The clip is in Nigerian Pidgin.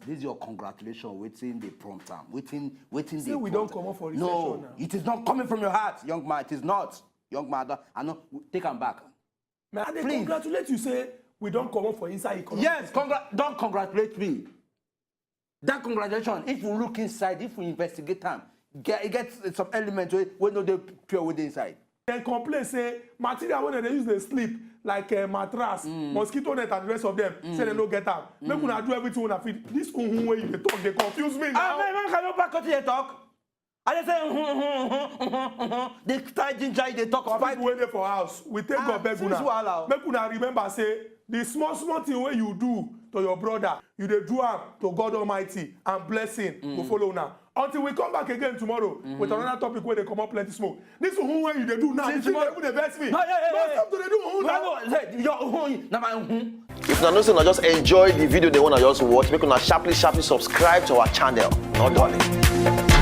This is your congratulations, waiting the prompt time. Waiting say we don't come up for recession no, now. It is not coming from your heart, young man. It is not. Young man, I know, take them back. Man, they congratulate you, say we don't come up for inside economy. Yes, don't congratulate me. That congratulation, if we look inside, if we investigate them, get some elements where no they pure with the inside. Then complain, say material when they use they sleep, like a mattress, mosquito net and the rest of them, say they don't get out. Make una do everything una fit. This way you dey talk, they confuse me now. Man, can you back what they talk? I just say, they start ginger, they talk Some people wey dey for house, we take God beg una. Make una remember, say, the small thing wey you do to your brother, you dey do am to God Almighty, and blessing will follow una. Until we come back again tomorrow with another topic where they come up plenty smoke. This is who you they do now. This is who they best me. No, stop to they do who now. If you not just enjoy the video they want to just watch, make una sharply subscribe to our channel. Not darling.